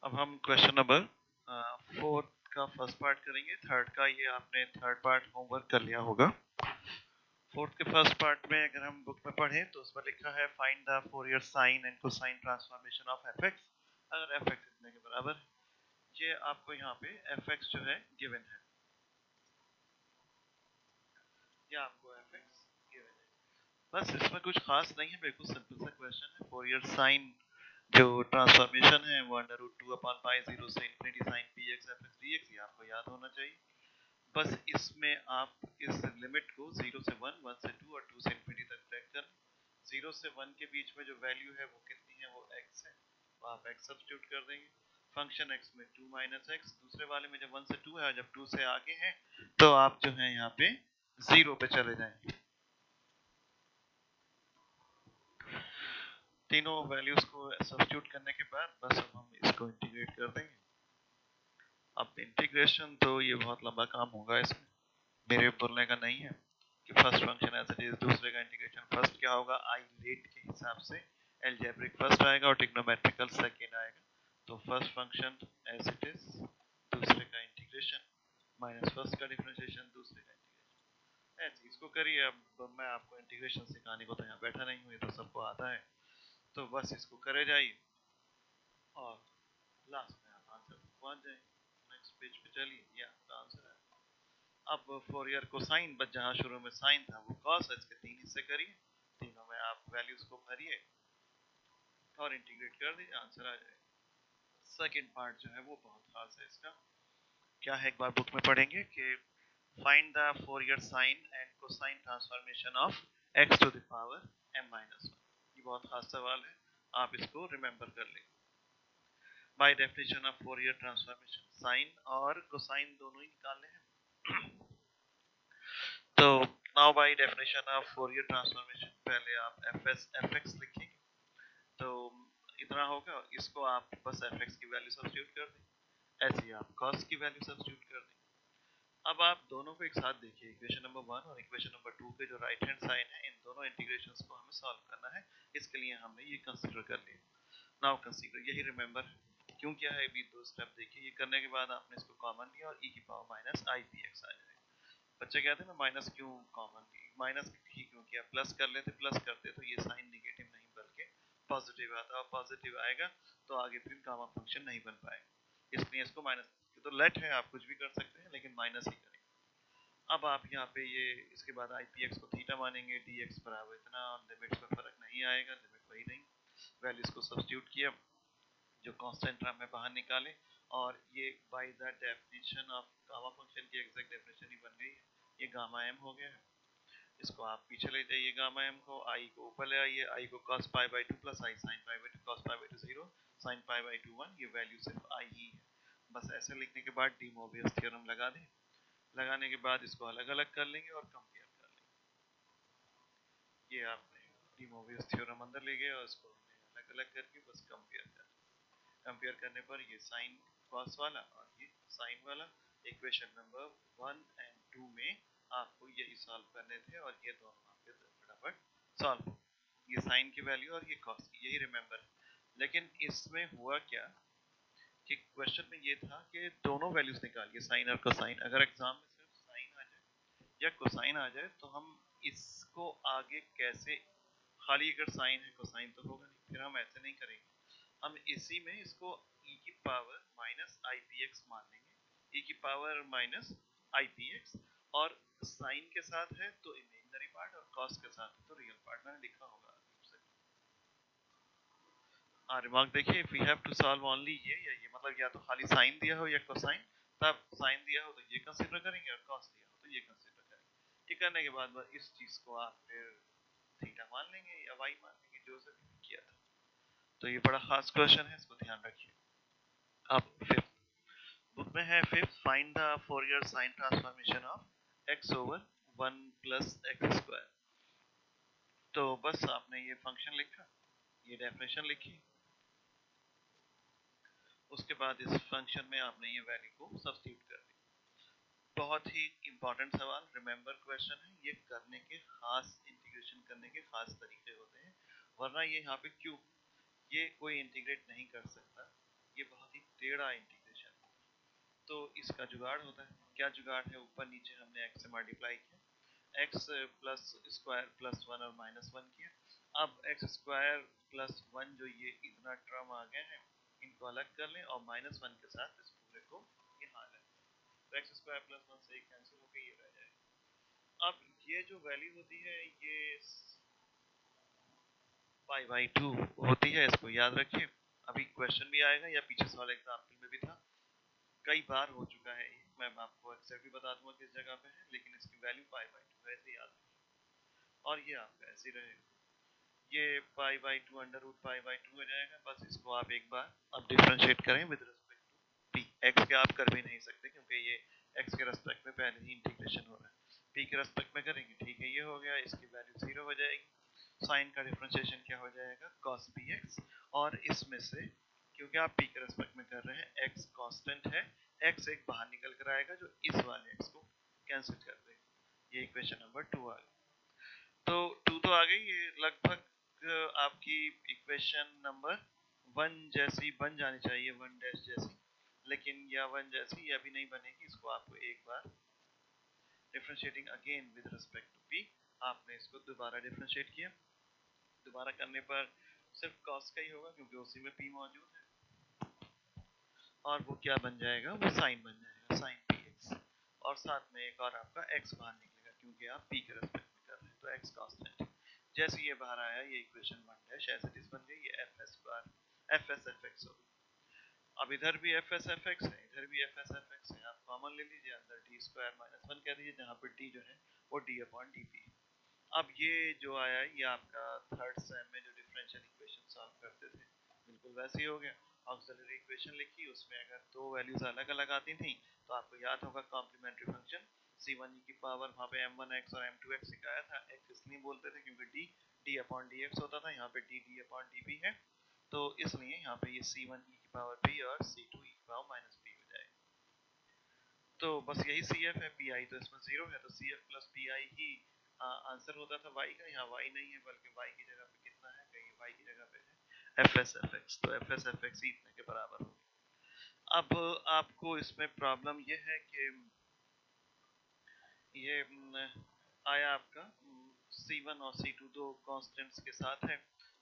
अब हम question number 4 का फर्स्ट पार्ट करेंगे। थर्ड का ये आपने थर्ड पार्ट होमवर्क कर लिया होगा। फोर्थ के फर्स्ट पार्ट में अगर हम बुक में पढ़ें तो उसमें लिखा है find the Fourier sine and cosine transformation of F x. अगर एफ एक्स इतने के बराबर है, ये आपको यहाँ पे एफ एक्स जो है गिवन है, ये आपको एफ एक्स गिवन है। बस इसमें कुछ खास नहीं है, बिल्कुल सिंपल सा क्वेश्चन है। फोरियर साइन जो ट्रांसफॉर्मेशन है वो अंडर रूट 2 अपॉन पाई 0 से infinity sine p x f x d x, ये आपको याद होना चाहिए। बस इसमें आप इस लिमिट को 0 से 1, 1 से 2 और 2 से इन्फिनिटी तक ब्रेक कर। 0 से 1 के बीच में जो वैल्यू है वो कितनी है, वो x है, तो आप x सब्स्टिट्यूट कर देंगे। फंक्शन x में 2 माइनस एक्स, दूसरे वाले में जब 1 से 2 है और जब 2 से आगे है तो आप जो है यहाँ पे 0 पे चले जाएंगे। तीनों वैल्यूज को सब्स्टिट्यूट करने के बाद बस अब हम इसको इंटीग्रेट कर देंगे। अब इंटीग्रेशन तो ये बहुत लंबा काम होगा, इसमें मेरे बोलने का नहीं है कि first function as it is, दूसरे का इंटीग्रेशन फर्स्ट क्या होगा, आई रेट के हिसाब से एलजेब्रिक फर्स्ट आएगा और ट्रिग्नोमेट्रिकल सेकंड आएगा। तो first function as it is, दूसरे का इंटीग्रेशन माइनस फर्स्ट का डिफरेंशिएशन, दूसरे का इंटीग्रेशन, ऐसे इसको करिए। अब मैं आपको इंटीग्रेशन सिखाने को तो यहाँ बैठा नहीं हूँ, ये तो सबको आता है, तो बस इसको करे जाइए और लास्ट में आप आंसर पहुंच जाएंगे। नेक्स्ट पेज पे चलिए, ये आपका आंसर है। अब फोरियर कोसाइन, बस जहाँ शुरू में साइन था वो कॉस है, इसके 3 हिस्से करिए, तीनों में आप वैल्यूज को भरिए और इंटीग्रेट कर दीजिए, आंसर आ जाएगा। सेकंड पार्ट जो है वो बहुत खास है। इसका क्या है, एक बार बुक में पढ़ेंगे कि find the Fourier sine and cosine transformation of x to the power m minus 1। ये बहुत खास सवाल है, आप इसको रिमेंबर कर लेंगे। By definition of Fourier transformation, sine और कोसाइन दोनों ही निकालने हैं। तो now by definition of Fourier transformation, पहले आप एफ एक्स लिखेंगे, तो इतना होगा, इसको आप बस एफ एक्स की वैल्यू सब्स्टिट्यूट कर दें, ऐसे ही आप कॉस की वैल्यू सब्स्टिट्यूट कर दें। अब आप दोनों को एक साथ देखिए, इक्वेशन नंबर 1 और इक्वेशन नंबर 2 के जो राइट हैंड साइड है, इन दोनों इंटीग्रेशंस को हमें सॉल्व करना है। इसके लिए हमने ये कंसीडर कर लिया। नाउ कंसीडर, यही रिमेंबर क्यों किया है, अभी दो स्टेप देखिए। ये करने के बाद आपने इसको कॉमन लिया और e की power minus I P X आ जाएगा। बच्चे कहते हैं ना माइनस क्यों कॉमन ली, माइनस ही क्यों किया, प्लस कर लेते, प्लस करते तो ये साइन निगेटिव नहीं बल्कि पॉजिटिव आता, और पॉजिटिव आएगा तो आगे फिर गामा फंक्शन नहीं बन पाएगा, इसलिए इसको माइनस। तो लेट है, आप कुछ भी कर सकते हैं लेकिन माइनस ही करेंगे। अब आप यहाँ पे ये इसके बाद आई पी एक्स को थीटा मानेंगे, डी एक्स बराबर इतना, लिमिट्स में फर्क नहीं आएगा, लिमिट वही नहीं, वैल्यूज को सब्स्टिट्यूट किया, जो कांस्टेंट टर्म में बाहर निकाले, और ये by the definition of gamma function की एग्जैक्ट डेफिनेशन ही बन गई है, ये गामा एम हो गया है। इसको आप पीछे ले जाइए, गामा एम को, आई को ऊपर ले आइए, आई को cos pi by 2 plus I sin pi by 2 cos pi by 2 0 sin pi by 2 1, ये वैल्यू सिर्फ आई ही है। बस ऐसे लिखने के बाद डी मोबियस थ्योरम लगा दें, लगाने के बाद इसको अलग अलग कर लेंगे और कंपेयर कर लेंगे। ये आपने डी मोबियस थ्योरम अंदर ले गए और इसको अलग अलग करके बस कंपेयर कर, कंपेयर करने पर ये साइन कॉस वाला और ये साइन वाला, इक्वेशन नंबर 1 एंड 2 में आपको यही सॉल्व करने थे और ये दोनों आपके फटाफट सॉल्व हो, ये साइन की वैल्यू और ये कॉस की, यही रिमेंबर। लेकिन इसमें हुआ क्या कि क्वेश्चन में ये था कि दोनों वैल्यूज निकालिए, साइन और कोसाइन। अगर एग्जाम में सिर्फ साइन आ जाए या कोसाइन आ जाए तो हम इसको आगे कैसे, खाली अगर साइन है कोसाइन तो होगा नहीं, फिर हम ऐसे नहीं करेंगे, हम इसी में इसको e की power minus I P x मान लेंगे, e की power minus I P x, और साइन के साथ है तो इमेजिनरी पार्ट और कॉस के साथ है तो रियल पार्ट, मैंने लिखा होगा। रिमार्क देखिए, if we have to solve only ये या ये, मतलब या तो खाली साइन दिया हो या कोसाइन, तब साइन दिया हो तो ये कंसीडर करेंगे और कॉस दिया हो तो ये कंसीडर करेंगे। ये करने के बाद इस चीज को आप फिर थीटा मान लेंगे या वाई मान लेंगे, जो से भी किया था। तो ये बड़ा खास क्वेश्चन है, इसको ध्यान रखिए। अब फिफ्थ बुक में है, fifth find the Fourier sign transformation of x over 1 plus x square. तो बस आपने ये फंक्शन लिखा, ये डेफिनेशन लिखी, उसके बाद इस फंक्शन में आपने ये वैल्यू को सब्स्टिट्यूट कर दी। बहुत ही इंपॉर्टेंट सवाल, रिमेंबर क्वेश्चन है, ये करने के खास, इंटीग्रेशन करने के खास तरीके होते हैं, वरना ये यहाँ पे क्यों, ये कोई इंटीग्रेट नहीं कर सकता, ये बहुत ही टेढ़ा इंटीग्रेशन। तो इसका जुगाड़ होता है। क्या जुगाड़ है? ऊपर नीचे हमने x से मल्टीप्लाई किया, x प्लस स्क्वायर प्लस 1 और माइनस 1 किया। अब x स्क्वायर प्लस 1 जो ये इतना टर्म आ गया है, इनको अलग कर लें और माइनस 1 के साथ इस पूरे को यहाँ अलग। तो x स्क्वायर प्लस 1 से कैंसिल होकर ये रह जाएगा। अब ये जो वैल्यू होती है ये पाई बाई 2 होती है, इसको याद रखिए। अभी क्वेश्चन भी आएगा या पीछे वाले एग्जाम्पल में भी था, कई बार हो चुका है ये। मैं आपको एक्सेक्ट भी बता दूंगा किस जगह पे है, लेकिन इसकी वैल्यू पाई बाई 2 ऐसे याद रखिए। और ये आपका ऐसे रहेगा, ये pi by 2 under root pi by 2 हो जाएगा। बस इसको आप एक बार अब डिफरेंशिएट करें with respect to p. X के आप कर भी नहीं सकते क्योंकि ये एक्स के रेस्पेक्ट में पहले ही इंटीग्रेशन हो रहा है। पी के रेस्पेक्ट में करेंगे, ठीक है, ये हो गया, इसकी वैल्यू 0 हो जाएगी। साइन का डिफरेंशिएशन क्या हो जाएगा? cos bx। और इसमें से क्योंकि आप p के रेस्पेक्ट में कर रहे हैं, x कांस्टेंट है, x एक बाहर निकल कर आएगा जो इस वाले x को कैंसिल कर देगा। ये इक्वेशन नंबर 2 आ गई। तो 2 तो आ गई, ये लगभग आपकी इक्वेशन नंबर 1 जैसी बन जानी चाहिए, 1 डैश जैसी, लेकिन या 1 जैसी ये अभी नहीं बनेगी। इसको आपको एक बार differentiating again with respect to p, आपने इसको दोबारा डिफरेंशिएट किया। दोबारा करने पर सिर्फ cos का ही होगा क्योंकि उसी में p मौजूद है, और वो क्या बन जाएगा? वो साइन बन जाएगा, साइन px। और साथ में एक और आपका x बाहर निकलेगा क्योंकि आप p के रेस्पेक्ट में कर रहे हैं, तो x कांस्टेंट। जैसे ये बाहर आया, ये equation 1 dash as it is बन गई, ये fs बार fs fx हो गई। अब इधर भी fs fx है, इधर भी fs fx है, आप कॉमन ले लीजिए, अंदर d स्क्वायर माइनस 1 कह दीजिए, जहाँ पे d जो है वो d अपॉन dp। अब ये जो आया, ये आपका थर्ड सेम में जो डिफरेंशियल इक्वेशन सॉल्व करते थे, बिल्कुल वैसे ही हो गया। ऑक्सिलरी इक्वेशन लिखी, उसमें अगर दो वैल्यूज अलग अलग आती थी तो आपको याद होगा कॉम्प्लीमेंट्री फंक्शन c1e की पावर, वहाँ पे m1x और m2x सिखाया था। x इसलिए बोलते थे क्योंकि d अपॉन dx होता था, यहाँ पे d अपॉन dp है, तो इसलिए यहाँ पे ये c1e की पावर p और c2e की पावर माइनस p हो जाएगा। तो बस यही CF है, PI तो इसमें 0 है, तो CF प्लस PI ही आंसर होता था y का। यहाँ y नहीं है, बल्कि y की जगह पे कितना है? कहीं y की जगह पे है FS FX, तो FS FX ही इतने के बराबर हो। अब आपको इसमें प्रॉब्लम ये है कि ये आया आपका C1 और C2 दो कांस्टेंट्स के साथ है,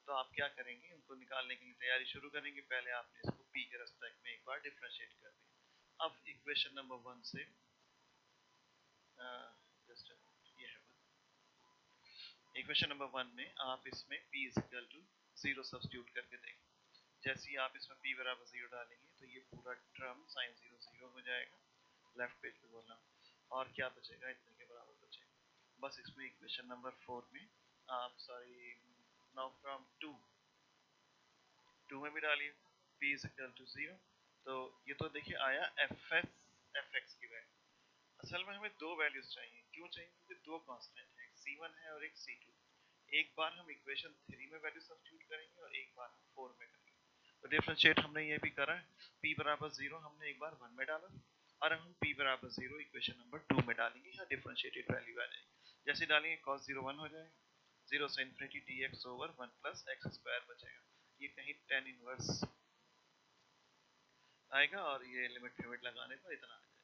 तो आप क्या करेंगे? उनको निकालने के लिए तैयारी शुरू करेंगे। पहले आपने इसको p के रेस्पेक्ट में एक बार डिफरेंशिएट कर दिया। अब इक्वेशन नंबर 1 से जस्ट ये है इक्वेशन नंबर 1 में आप इसमें p is equal to 0 substitute करके देखें। जैसे ही आप इसमें p बराबर 0 डालेंगे तो ये पूरा टर्म sin 0 0 हो जाएगा, लेफ्ट पेज पे बोलना, और क्या बचेगा? इतने के बराबर बचेगा। बस इसमें इक्वेशन नंबर 4 में आप सॉरी नाउ फ्रॉम 2 में भी डालिए p इज इक्वल टू 0। तो ये तो देखिए आया fs fx की वैल्यू। असल में हमें दो वैल्यूज चाहिए। क्यों चाहिए? क्योंकि दो कांस्टेंट है, एक c1 है और एक c2। एक बार हम इक्वेशन 3 में वैल्यू सब्स्टिट्यूट करेंगे और एक बार हम 4 में करेंगे। तो डिफरेंशिएट हमने ये भी करा है, p बराबर 0 हमने एक बार 1 में डाला, और हम p बराबर 0 इक्वेशन नंबर 2 में डालेंगे, यहाँ डिफरेंशिएटेड वैल्यू आ जाएगी। जैसे डालेंगे cos 0 1 हो जाएगा, 0 से infinity dx over 1 plus x square बचेगा। ये कहीं tan इनवर्स आएगा और ये लिमिट लिमिट लगाने पर इतना आ जाएगा।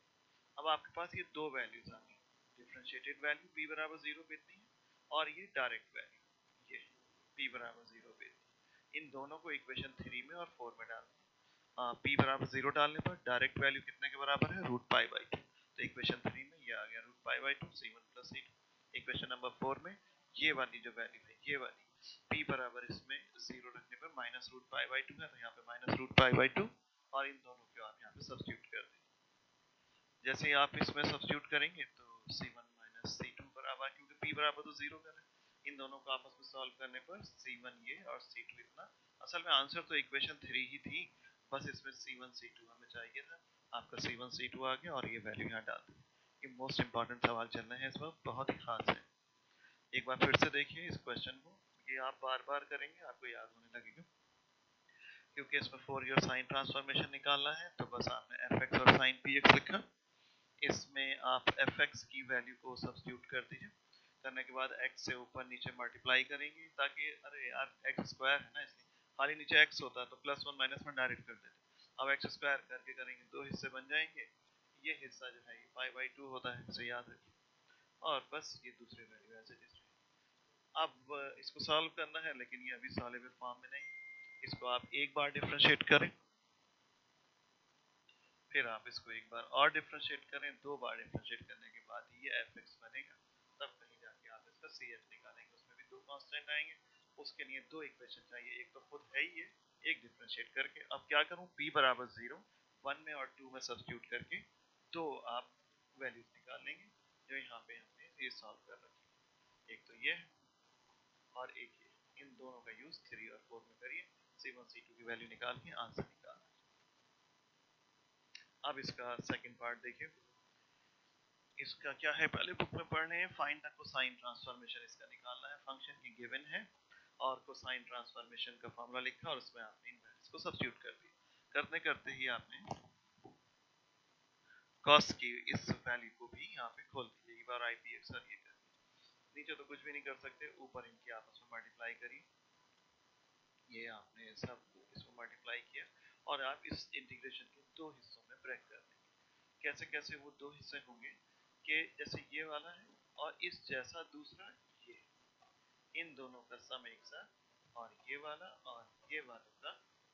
अब आपके पास ये दो वैल्यूज आ गई, डिफरेंशिएटेड वैल्यू p बराबर 0 पे इतनी है, और ये डायरेक्ट वैल्यू ये p बराबर 0 पे इतनी। इन दोनों को इक्वेशन 3 में और 4 में डाल दें। p बराबर 0 डालने पर डायरेक्ट वैल्यू कितने के बराबर है? Root pi by 2। तो इक्वेशन 3 में ये आ गया root pi by 2 c1 plus c2। Equation number 4 में ये वाली जो वैल्यू है, ये वाली p बराबर इसमें 0 रखने पर माइनस रूट पाई बाई 2 है, तो यहाँ पे माइनस रूट पाई बाई 2, और इन दोनों को आप यहाँ पे सब्स्टिट्यूट कर दें। जैसे ही आप इसमें सब्स्टिट्यूट करेंगे तो c1 माइनस c2 बराबर, क्योंकि p बराबर तो 0 कर है, इन दोनों को आपस में सॉल्व करने पर c1 ये और c2 इतना। असल में आंसर तो इक्वेशन 3 ही थी, बस इसमें c1 c2 हमें चाहिए था। आपका c1 c2 आ गया और ये वैल्यू यहाँ डाल दें। ये मोस्ट इंपॉर्टेंट सवाल चल रहे हैं इस वक्त, बहुत ही खास है। एक बार फिर से देखिए इस क्वेश्चन को, ये आप बार बार करेंगे आपको याद होने लगेगा, क्योंकि इसमें फोरियर साइन ट्रांसफॉर्मेशन निकालना है। तो बस आपने fx और साइन px लिखा, इसमें आप fx की वैल्यू को सब्स्टिट्यूट कर दीजिए। करने के बाद x से ऊपर नीचे मल्टीप्लाई करेंगे, ताकि अरे यार x स्क्वायर है ना, इसलिए खाली नीचे x होता तो प्लस 1 माइनस 1 डायरेक्ट कर देते, अब एक्स स्क्वायर करके करेंगे, दो हिस्से बन जाएंगे, ये हिस्सा जो है ये पाई/2 होता है, इसे याद रखिए, और बस ये दूसरी वैल्यू ऐसे जैसे। अब इसको सॉल्व करना है, लेकिन ये अभी सॉल्वेबल फॉर्म में नहीं, इसको आप एक बार डिफरेंशिएट करें, फिर आप इसको एक बार और डिफरेंशिएट करें, दो बार डिफरेंशिएट करने के बाद ये fx बनेगा, तब कहीं जाके आप इसका cf निकालेंगे, उसमें भी दो कांस्टेंट आएंगे, उसके लिए दो इक्वेशन चाहिए, एक तो खुद है ही ये, एक डिफरेंशिएट करके। अब क्या करूं, p बराबर 0 1 में और 2 में सब्स्टिट्यूट करके दो आप वैल्यूज निकाल लेंगे, जो यहाँ पे हमने ये सॉल्व कर रखी है, एक तो ये है और एक ये, इन दोनों का यूज 3 और 4 में करिए, c1 c2 की वैल्यू निकाल के आंसर निकाल। अब इसका सेकंड पार्ट देखिए, इसका क्या है, पहले बुक में पढ़ने हैं, फाइंड द कोसाइन ट्रांसफॉर्मेशन इसका निकालना है, फंक्शन की गिवन है और कोसाइन ट्रांसफॉर्मेशन का फॉर्मूला लिखा और उसमें आपने इन वैल्यूज को सब्स्टिट्यूट कर दिया, करते करते ही आपने कॉस की इस वैल्यू को भी यहाँ पे खोल दीजिए, एक बार IPX और ये कर, नीचे तो कुछ भी नहीं कर सकते, ऊपर इनकी आपस में मल्टीप्लाई करिए, ये आपने सब इसको मल्टीप्लाई किया और आप इस इंटीग्रेशन के दो हिस्सों में ब्रेक कर देंगे। कैसे कैसे वो दो हिस्से होंगे कि जैसे ये वाला है और इस जैसा दूसरा ये, इन दोनों का सम एक साथ, और ये वाला और ये वालों का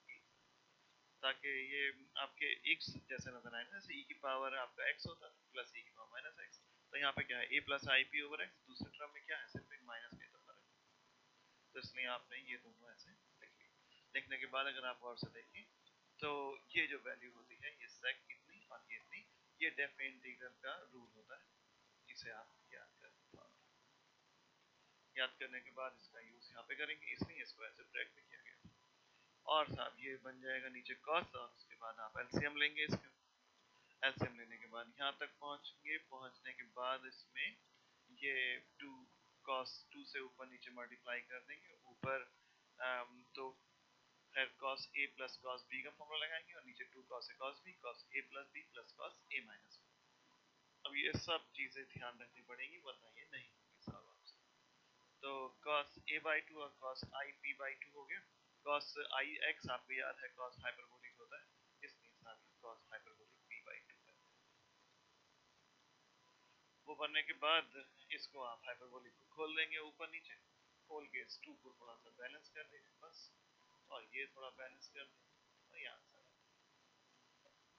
एक, ताकि ये आपके x जैसे नजर आए ना, जैसे e की पावर आपका x होता है प्लस e की पावर माइनस x, तो यहाँ पे क्या है a plus IP over x, दूसरे टर्म में क्या है सिर्फ एक माइनस का तो फर्क, तो इसलिए आपने ये दोनों ऐसे लिख लिया। लिखने के बाद अगर आप और से देखें तो ये जो वैल्यू होती है ये sec इतनी और ये इतनी, ये डेफ इंटीग्रल का रूल होता है, इसे आप याद करें। याद करने के बाद इसका यूज यहाँ पे करेंगे, इसलिए इसको ऐसे ब्रेक भी किया गया, और साहब ये बन जाएगा नीचे cos, और उसके बाद आप एलसीएम लेंगे इसका, एलसीएम लेने के बाद यहाँ तक पहुंचेंगे, पहुंचने के बाद इसमें ये 2 cos 2 से ऊपर नीचे मल्टीप्लाई कर देंगे, ऊपर तो फिर cos a plus cos b का फॉर्मूला लगाएंगे और नीचे 2 cos a cos b cos a plus b plus cos a minus b। अब ये सब चीजें ध्यान रखनी पड़ेगी वरना ये नहीं होगी सॉल्व आपसे। तो cos a/2 और cos ip/2 हो गया, cos ix आपको याद है cos हाइपरबोलिक होता है, इसलिए साथ ही cos हाइपरबोलिक p/2 है। वो बनने के बाद इसको आप हाइपरबोलिक को खोल देंगे, ऊपर नीचे खोल के इस 2 को थोड़ा सा बैलेंस कर देंगे बस, और ये थोड़ा बैलेंस कर देंगे और ये आंसर।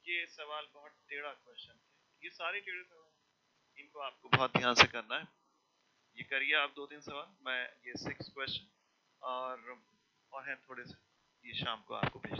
ये सवाल बहुत टेढ़ा क्वेश्चन है, ये सारे टेढ़े सवाल, इनको आपको बहुत ध्यान से करना है, ये करिए आप 2-3 सवाल, मैं ये 6 क्वेश्चन और है थोड़े से, ये शाम को आपको भेज